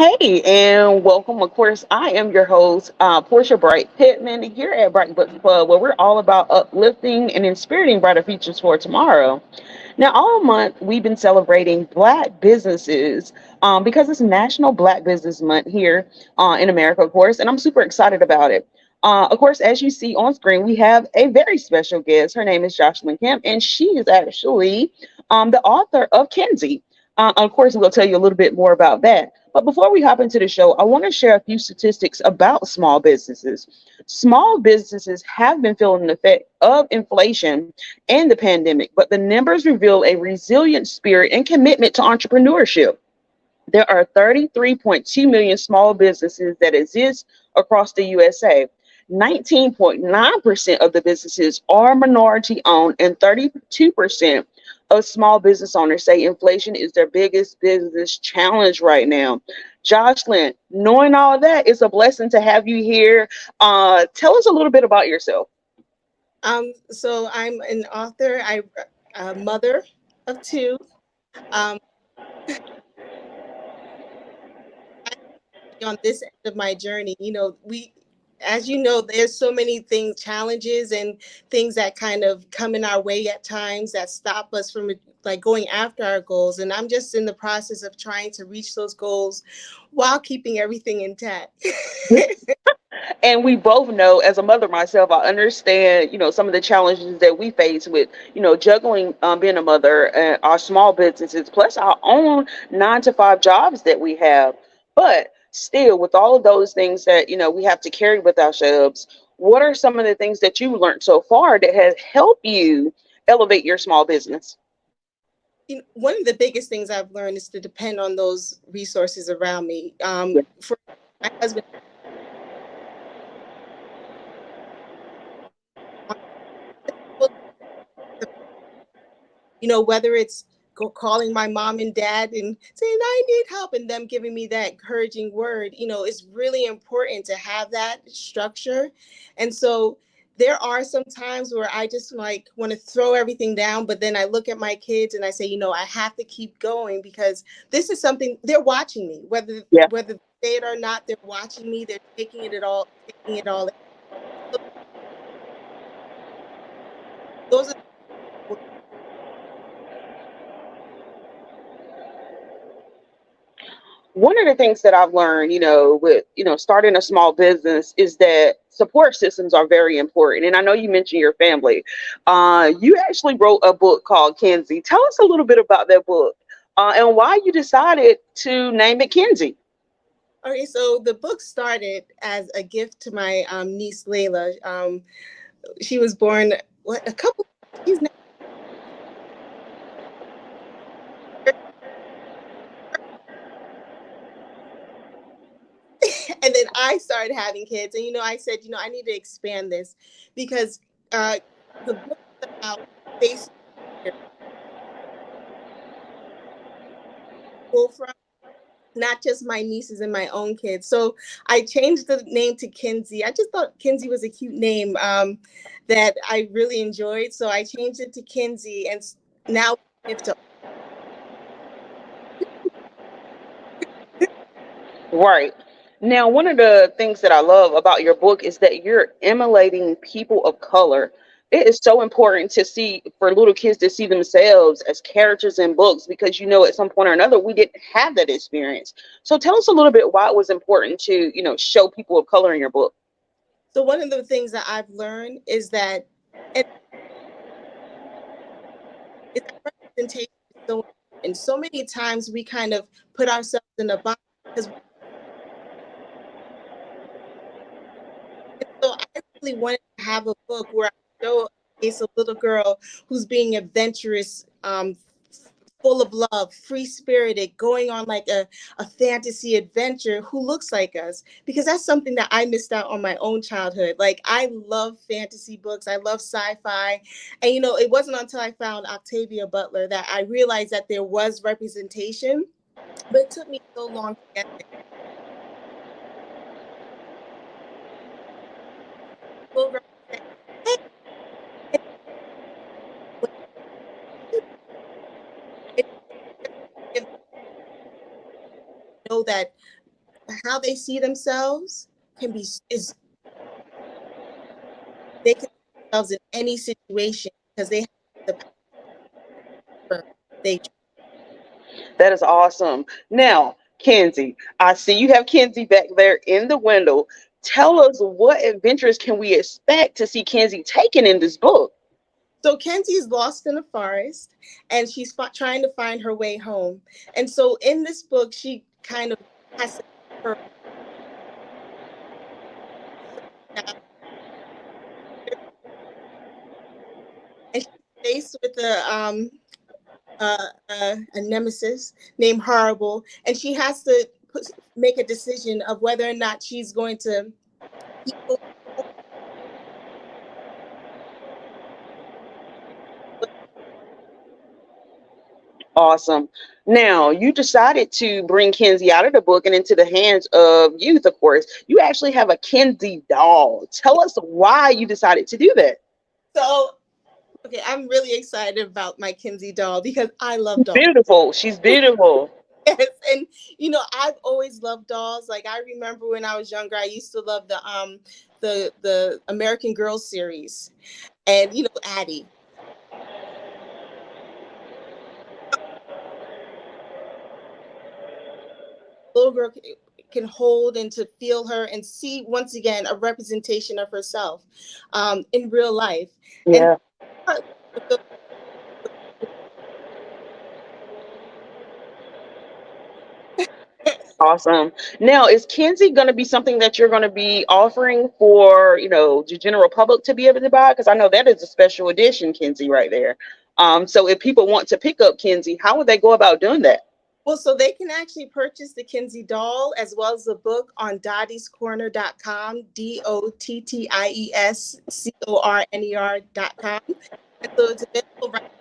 Hey, and welcome. Of course, I am your host, Portia Bright Pittman, here at Bright Book Club, where we're all about uplifting and inspiring brighter futures for tomorrow. Now, all month we've been celebrating Black businesses because it's National Black Business Month here in America, of course, and I'm super excited about it. Of course, as you see on screen, we have a very special guest. Her name is Joslyn Kemp, and she is actually the author of Kinzi. Of course, we'll tell you a little bit more about that. But before we hop into the show, I want to share a few statistics about small businesses. Small businesses have been feeling the effect of inflation and the pandemic, but the numbers reveal a resilient spirit and commitment to entrepreneurship. There are 33.2 million small businesses that exist across the USA. 19.9% of the businesses are minority owned, and 32% of small business owners say inflation is their biggest business challenge right now. Jocelyn, knowing all that, it's a blessing to have you here. Tell us a little bit about yourself. So I'm an author. I a mother of two. Um, on this end of my journey, as you know, there's so many things, challenges, and things that kind of come in our way at times that stop us from like going after our goals. And I'm just in the process of trying to reach those goals while keeping everything intact. And we both know, as a mother myself, I understand, some of the challenges that we face with, juggling being a mother and our small businesses, plus our own 9 to 5 jobs that we have. But still, with all of those things that, we have to carry with ourselves, what are some of the things that you learned so far that has helped you elevate your small business? One of the biggest things I've learned is to depend on those resources around me. For my husband, whether it's calling my mom and dad and saying I need help and them giving me that encouraging word, it's really important to have that structure. And so there are some times where I just like want to throw everything down, but then I look at my kids and I say, I have to keep going because this is something they're watching me, Yeah. whether they say it or not, they're watching me, they're taking it all in. So those are One of the things that I've learned, with, starting a small business is that support systems are very important. And I know you mentioned your family. You actually wrote a book called Kinzi. Tell us a little bit about that book and why you decided to name it Kinzi. okay. So the book started as a gift to my niece Layla. She was born a couple. She's now, and then I started having kids, and I said, I need to expand this because uh, the book is about face from not just my nieces and my own kids. So I changed the name to Kinzi. I just thought Kinzi was a cute name that I really enjoyed, so I changed it to Kinzi, and now it's to Right. Now, one of the things that I love about your book is that you're emulating people of color. It is so important to see for little kids to see themselves as characters in books because at some point or another we didn't have that experience. So tell us a little bit why it was important to, show people of color in your book. So one of the things that I've learned is that and is that representation is so important. So many times we kind of put ourselves in a box because so I really wanted to have a book where I show a case a little girl who's being adventurous, full of love, free spirited, going on like a fantasy adventure who looks like us. Because that's something that I missed out on my own childhood. Like I love fantasy books, I love sci-fi. And it wasn't until I found Octavia Butler that I realized that there was representation. But it took me so long to get there. Little girl said, hey, and know that how they see themselves can be is they can see themselves in any situation because they have the power they That is awesome. Now, Kinzi, I see you have Kinzi back there in the window. Tell us what adventures can we expect to see Kinzi taking in this book? So Kenzie's lost in a forest, and she's trying to find her way home. And so in this book, she kind of has to her and she's faced with a nemesis named Horrible, and she has to make a decision of whether or not she's going to keep going Awesome. Now, you decided to bring Kinzi out of the book and into the hands of youth, of course. You actually have a Kinzi doll. Tell us why you decided to do that. So, okay, I'm really excited about my Kinzie doll because I love dolls. Beautiful. She's beautiful. Yes, and I've always loved dolls. Like I remember when I was younger, I used to love the American Girl series, and Addie. Little girl can hold and to feel her and see once again a representation of herself in real life, and Yeah. Awesome. Now, is Kinzi going to be something that you're going to be offering for, the general public to be able to buy? Because I know that is a special edition Kinzi right there. So if people want to pick up Kinzi, how would they go about doing that? Well, so they can actually purchase the Kinzie doll as well as the book on dottiescorner.com, DOTTIESCORNER.com. And so it's available right.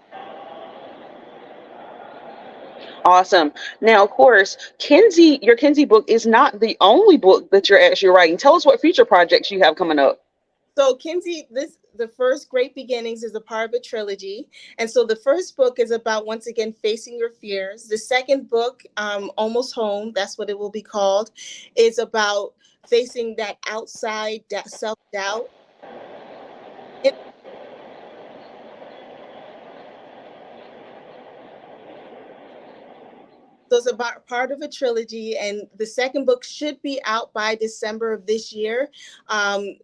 Awesome. Now, of course, your Kinzi book is not the only book that you're actually writing. Tell us what future projects you have coming up. So Kinzie, the first Great Beginnings is a part of a trilogy. And so the first book is about once again facing your fears. The second book, Almost Home, that's what it will be called, is about facing that outside that self-doubt. So it's about part of a trilogy, and the second book should be out by December of this year. Um,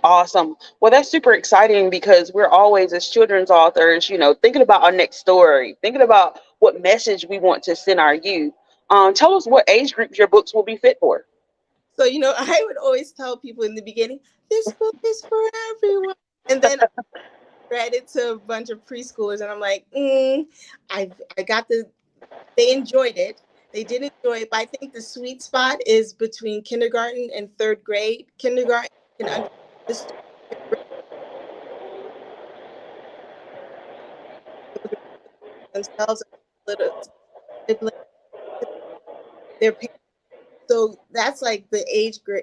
Awesome. Well, that's super exciting because we're always, as children's authors, thinking about our next story, thinking about what message we want to send our youth. Tell us what age groups your books will be fit for. so I would always tell people in the beginning, this book is for everyone, and then I read it to a bunch of preschoolers, and I'm like, I got they enjoyed it. They did enjoy it, but I think the sweet spot is between kindergarten and third grade. Kindergarten can understand the story themselves, little siblings, their parents. So that's like the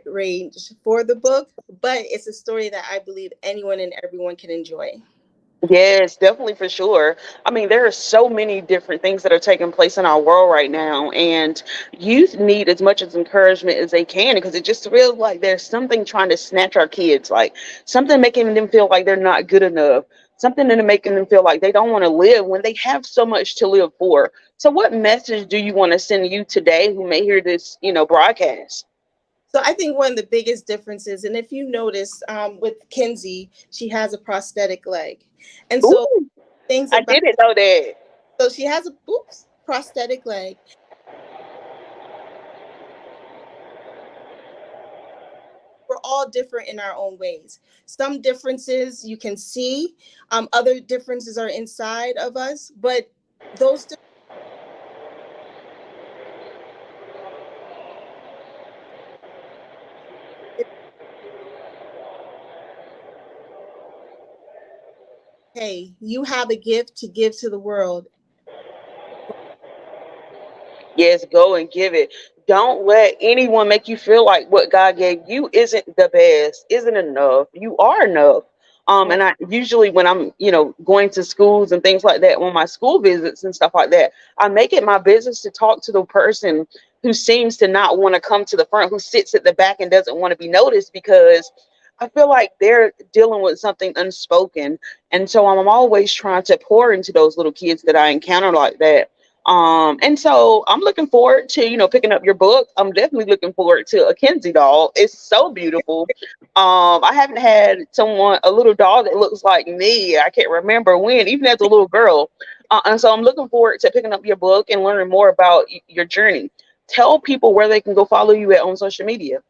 range for the book, but it's a story that I believe anyone and everyone can enjoy. Yes, definitely for sure. I mean, there are so many different things that are taking place in our world right now, and youth need as much as encouragement as they can because it just feels like there's something trying to snatch our kids, like something making them feel like they're not good enough, something that making them feel like they don't want to live when they have so much to live for. So, what message do you want to send you today who may hear this, broadcast? So I think one of the biggest differences, and if you notice with Kinzie, she has a prosthetic leg. And so Ooh, things I about, didn't know that. so she has a prosthetic leg. We're all different in our own ways. Some differences you can see, other differences are inside of us, but those hey, you have a gift to give to the world. Yes, go and give it. Don't let anyone make you feel like what God gave you isn't the best, isn't enough. You are enough. Right. And I usually, when I'm, going to schools and things like that, on my school visits and stuff like that, I make it my business to talk to the person who seems to not want to come to the front, who sits at the back and doesn't want to be noticed, because I feel like they're dealing with something unspoken. And so I'm always trying to pour into those little kids that I encounter like that. And so I'm looking forward to, picking up your book. I'm definitely looking forward to a Kinzi doll. It's so beautiful. I haven't had a little doll that looks like me. I can't remember when, even as a little girl. And so I'm looking forward to picking up your book and learning more about your journey. Tell people where they can go follow you at on social media.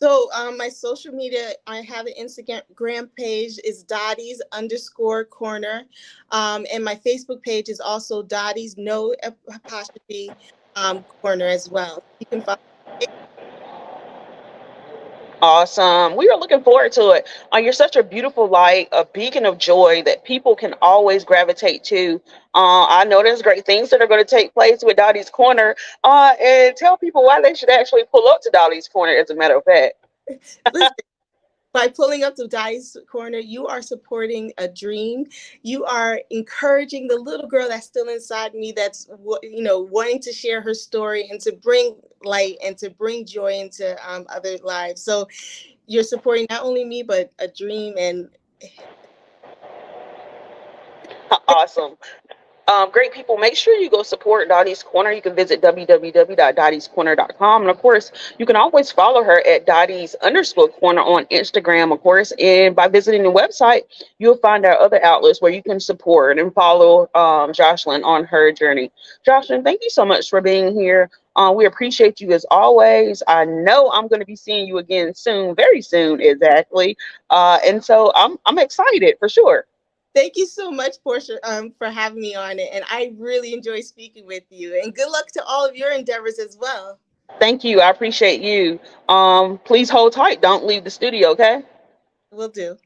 So my social media, I have an Instagram page is Dotties underscore corner. And my Facebook page is also Dotties no apostrophe corner as well. You can follow. Awesome. We are looking forward to it. You're such a beautiful light, a beacon of joy that people can always gravitate to. I know there's great things that are going to take place with Dottie's Corner. And tell people why they should actually pull up to Dottie's Corner, as a matter of fact. Listen, by pulling up to Dice Corner, you are supporting a dream. You are encouraging the little girl that's still inside me, that's wanting to share her story and to bring light and to bring joy into other lives. So you're supporting not only me but a dream. And Awesome. Great people, make sure you go support Dottie's Corner. You can visit www.dottiescorner.com. And of course, you can always follow her at Dottie's underscore corner on Instagram, of course. And by visiting the website, you'll find our other outlets where you can support and follow Joslyn on her journey. Joslyn, thank you so much for being here. We appreciate you as always. I know I'm going to be seeing you again soon, very soon, exactly. And so I'm excited for sure. thank you so much, Portia, for having me on it. And I really enjoy speaking with you. And good luck to all of your endeavors as well. Thank you. I appreciate you. Please hold tight. Don't leave the studio, okay? Will do.